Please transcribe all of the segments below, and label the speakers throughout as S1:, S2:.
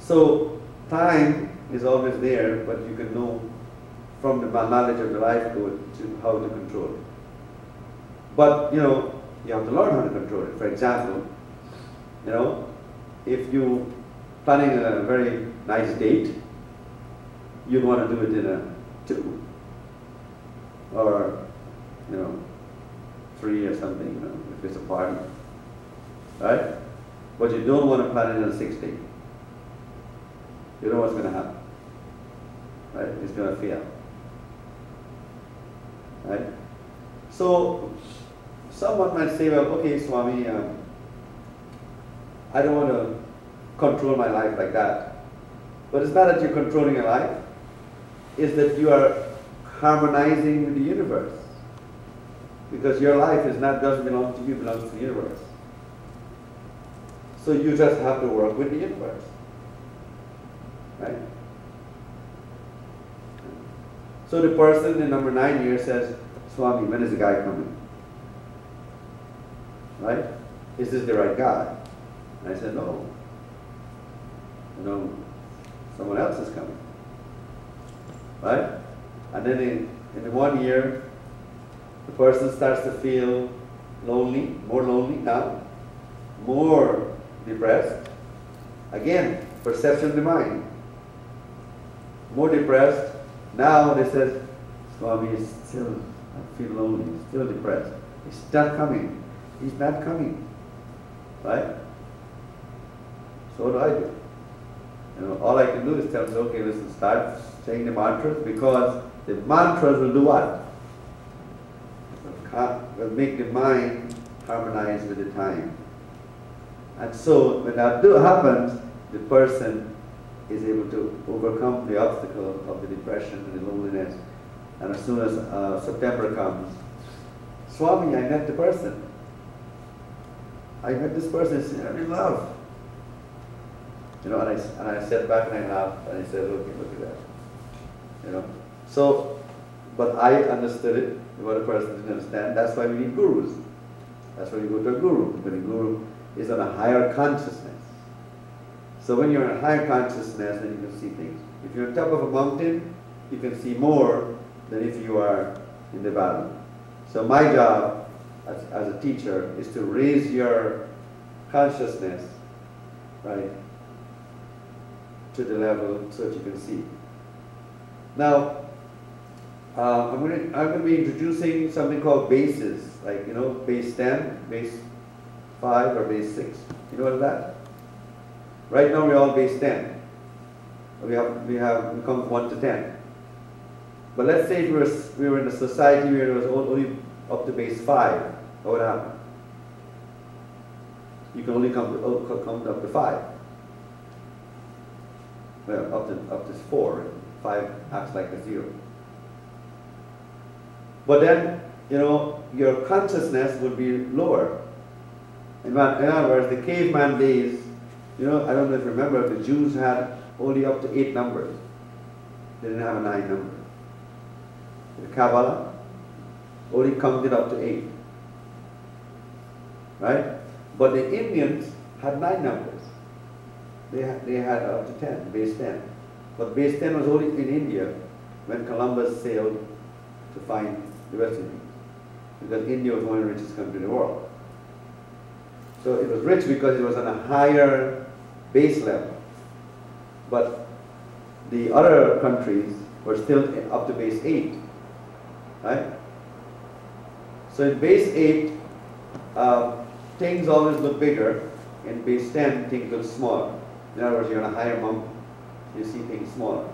S1: So time is always there, but you can know from the knowledge of the life code to how to control it. But you know, you have to learn how to control it. For example, you know, if you planning a very nice date, you want to do it in a 2 or you know 3 or something, you know, if it's a party, right? But you don't want to plan it in a 6 date. You know what's going to happen, right? It's going to fail, right? So someone might say, well, okay, Swami, I don't want to control my life like that. But it's not that you're controlling your life, it's that you are harmonizing with the universe. Because your life is not doesn't belong to you, it belongs to the universe. So you just have to work with the universe. Right? So the person in number 9 here says, Swami, when is the guy coming? Right? Is this the right guy? And I said, no. You know, someone else is coming. Right? And then in 1 year, the person starts to feel lonely, more lonely now, more depressed. Again, perception of the mind. More depressed. Now they says, Swami is still, I feel lonely, still depressed. He's not coming. He's not coming. Right? So what do I do? You know, all I can do is tell them, okay, listen, start saying the mantras, because the mantras will do what? Will make the mind harmonize with the time. And so when that happens, the person is able to overcome the obstacle of the depression and the loneliness. And as soon as September comes, Swami, I met the person. I met this person, I'm in love. You know, and I sat back and I laughed and I said, okay, look at that. You know, so, but I understood it, what a person didn't understand. That's why we need gurus. That's why we go to a guru. When a guru is on a higher consciousness. So when you're in a higher consciousness, then you can see things. If you're on top of a mountain, you can see more than if you are in the valley. So my job as a teacher is to raise your consciousness, right, to the level so that you can see. Now, I'm going to be introducing something called bases, like, you know, base 10, base 5, or base 6. You know what is that? Right now we're all base 10. We come from 1 to 10. But let's say if we were in a society where it was only up to base 5, what would happen? You can only come up to 5. Well, up to 4. 5 acts like a 0. But then, you know, your consciousness would be lower. In other words, the caveman days, you know, I don't know if you remember, the Jews had only up to 8 numbers. They didn't have a 9 number. The Kabbalah only counted up to 8. Right? But the Indians had 9 numbers. They had up to 10, base 10. But base 10 was only in India when Columbus sailed to find the West Indies. Because India was one of the richest countries in the world. So it was rich because it was on a higher base level. But the other countries were still up to base 8. Right? So in base 8, things always look bigger. In base 10, things look smaller. In other words, you're on a higher mountain, you see things smaller.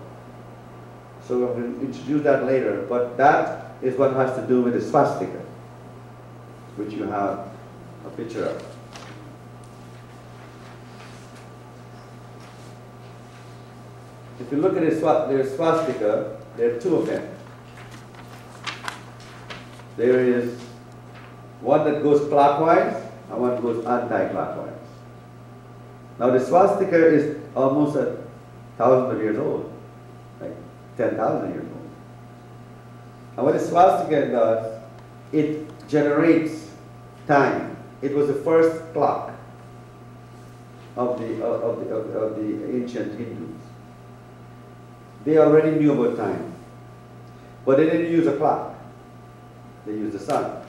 S1: So we're going to introduce that later, but that is what has to do with the swastika, which you have a picture of. If you look at the swastika, there are 2 of them. There is one that goes clockwise and one that goes anti-clockwise. Now the swastika is almost 1,000 of years old, like 10,000 years old. And what the swastika does, it generates time. It was the first clock. of the ancient Hindus. They already knew about time, but they didn't use a clock. They used the sun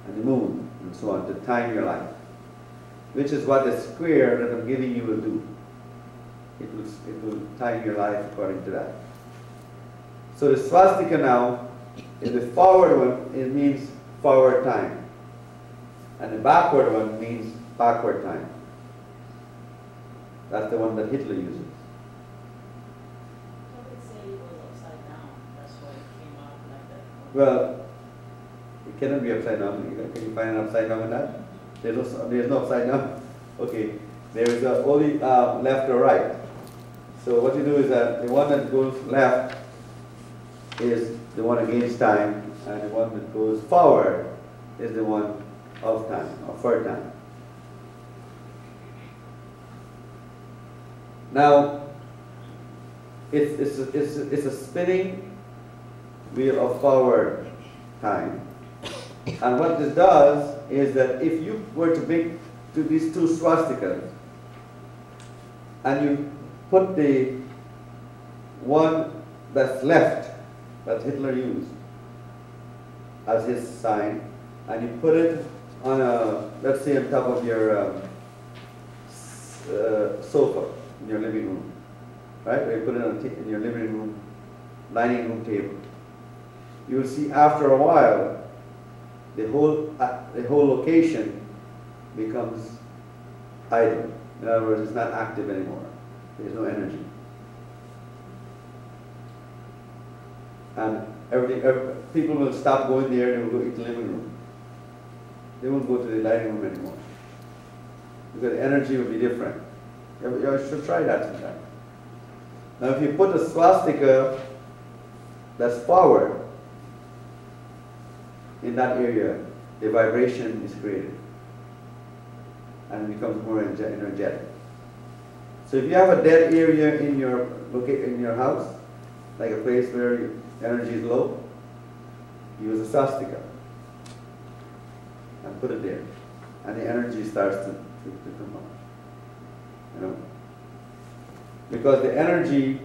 S1: and the moon and so on to time your life, which is what the square that I'm giving you will do. It will time your life according to that. So the swastika now is the forward one. It means forward time, and the backward one means backward time. That's the one that Hitler uses.
S2: I would say it was upside down. That's why it came out like that.
S1: Well, it cannot be upside down. Can you find an upside down in that? There's no upside down. Okay, there is only left or right. So what you do is that the one that goes left is the one against time, and the one that goes forward is the one of time, or for time. Now, it's a spinning wheel of forward time. And what this does is that if you were to make these two swastikas, and you put the one that's left, that Hitler used as his sign, and you put it on a, let's say on top of your sofa in your living room, right? Or you put it on in your living room, dining room table. You will see after a while, the whole location becomes idle. In other words, it's not active anymore. There's no energy. And people will stop going there, they will go eat the living room. They won't go to the dining room anymore. Because the energy will be different. You should try that sometime. Now if you put a swastika that's forward in that area, the vibration is created and it becomes more energetic. So if you have a dead area in your house, like a place where energy is low, use a swastika and put it there, and the energy starts to come out. You know, because the energy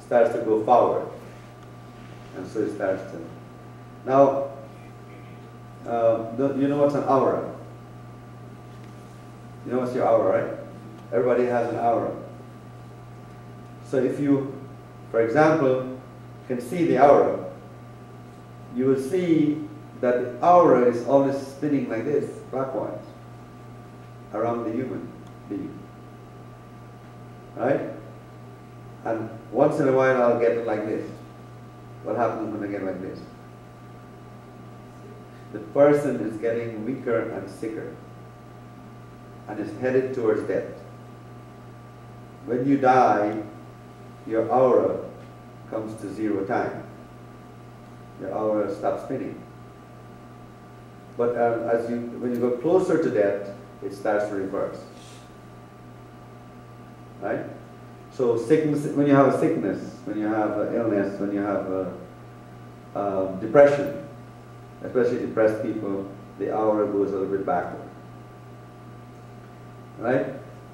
S1: starts to go forward, and so it starts to. Now, you know what's an aura? You know what's your aura, right? Everybody has an aura. So if you, for example, can see the aura, you will see that the aura is always spinning like this, clockwise, around the human being. Right? And once in a while I'll get it like this. What happens when I get like this? The person is getting weaker and sicker and is headed towards death. When you die, your aura comes to 0 time. Your aura stops spinning. But when you go closer to death, it starts to reverse. Right? So sickness, when you have a sickness, when you have an illness, when you have depression, especially depressed people, the aura goes a little bit backward. Right?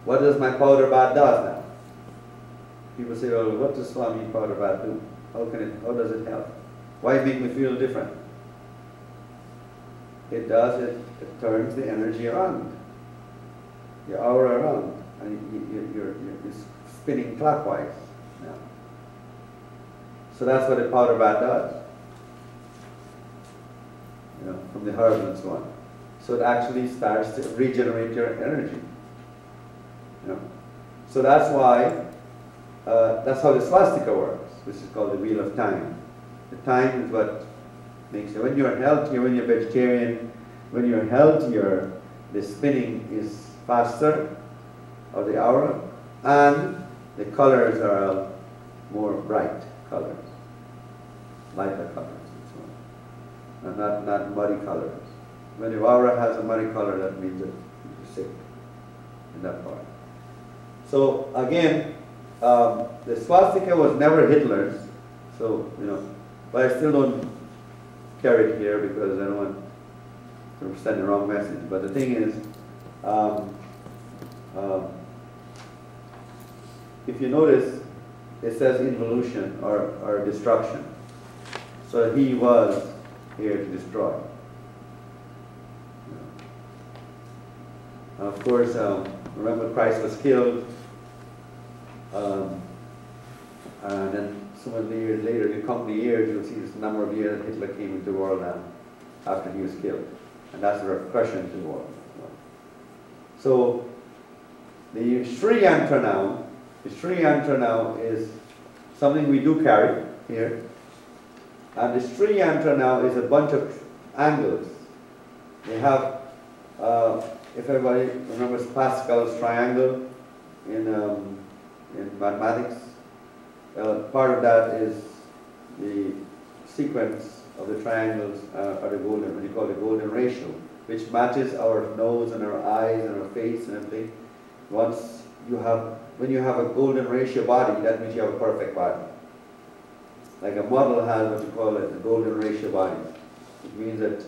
S1: What does my powder bath do now? People say, well, what does Swami powder bath do? How does it help? Why make me feel different? It turns the energy around, your aura around, and you're spinning clockwise now. So that's what a powder bath does. You know, from the herbs and so on. So it actually starts to regenerate your energy. You know, so that's why that's how the swastika works, which is called the wheel of time. The time is what makes you. When you're healthier, when you're vegetarian, when you're healthier, the spinning is faster of the aura, and the colors are more bright colors, lighter colors, and so on, and not muddy colors. When your aura has a muddy color, that means that you're sick in that part. So again, the swastika was never Hitler's, so you know, but I still don't carry it here because I don't want to send the wrong message. But the thing is, if you notice, it says involution or destruction. So he was here to destroy. Of course, remember Christ was killed, and then so many years later, you count the years, you'll see this number of years that Hitler came into the world after he was killed. And that's the repression to the world. So the Sri Yantra now is something we do carry here. And the Sri Yantra now is a bunch of angles. They have, if everybody remembers Pascal's triangle in mathematics, part of that is the sequence of the triangles or the golden, what you call the golden ratio, which matches our nose and our eyes and our face and everything. When you have a golden ratio body, that means you have a perfect body. Like a model has what you call a golden ratio body. It means that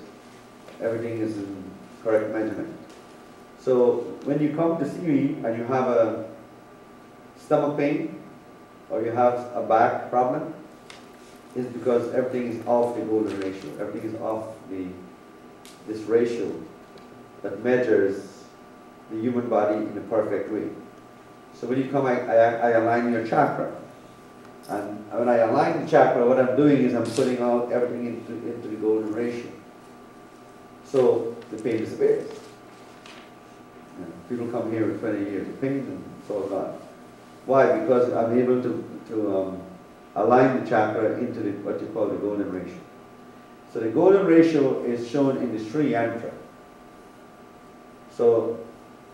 S1: everything is in correct measurement. So when you come to see me and you have a stomach pain or you have a back problem, it's because everything is off the golden ratio. Everything is off this ratio that measures the human body in a perfect way. So when you come, I align your chakra. And when I align the chakra, what I'm doing is I'm putting out everything into the golden ratio. So the pain disappears. People come here with 20 years of pain and it's all gone. Why? Because I'm able to align the chakra into what you call the golden ratio. So the golden ratio is shown in the Sri Yantra. So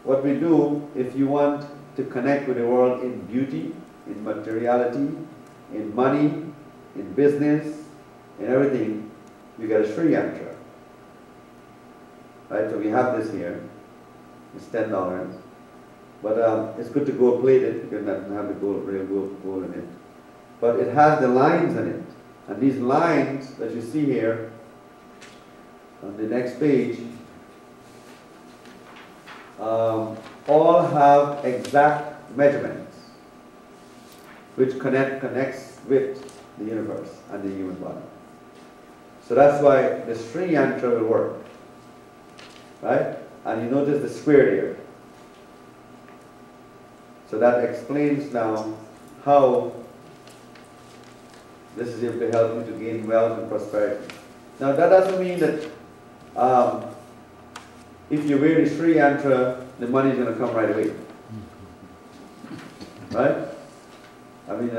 S1: what we do, if you want to connect with the world in beauty, in materiality, in money, in business, in everything, you get a Sri Yantra. Right, so we have this here. It's $10. But it's good to gold plated because it doesn't have the real gold in it. But it has the lines in it. And these lines that you see here on the next page all have exact measurements which connects with the universe and the human body. So that's why the Sri Yantra will work. Right? And you notice the square here. So that explains now how this is able to help you to gain wealth and prosperity. Now that doesn't mean that if you wear the Sri Yantra, the money is going to come right away. Right? I mean,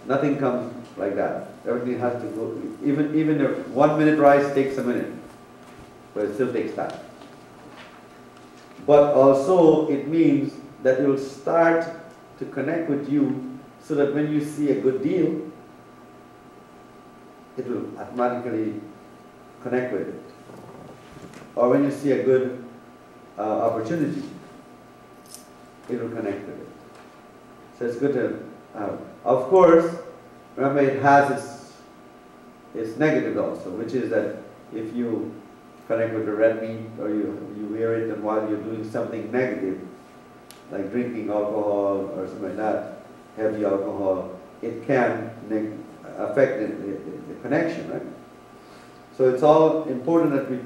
S1: nothing comes like that. Everything has to go. Even a 1 minute rise takes a minute, but it still takes time. But also it means that it will start to connect with you so that when you see a good deal, it will automatically connect with it. Or when you see a good opportunity, it will connect with it. So it's good to have. Of course, remember it has its negatives also, which is that if you connect with the red meat or you wear it and while you're doing something negative, like drinking alcohol or something like that, heavy alcohol, it can affect the connection, right? So it's all important that we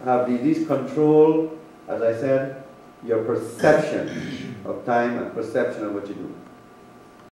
S1: have these control, as I said, your perception of time and perception of what you do.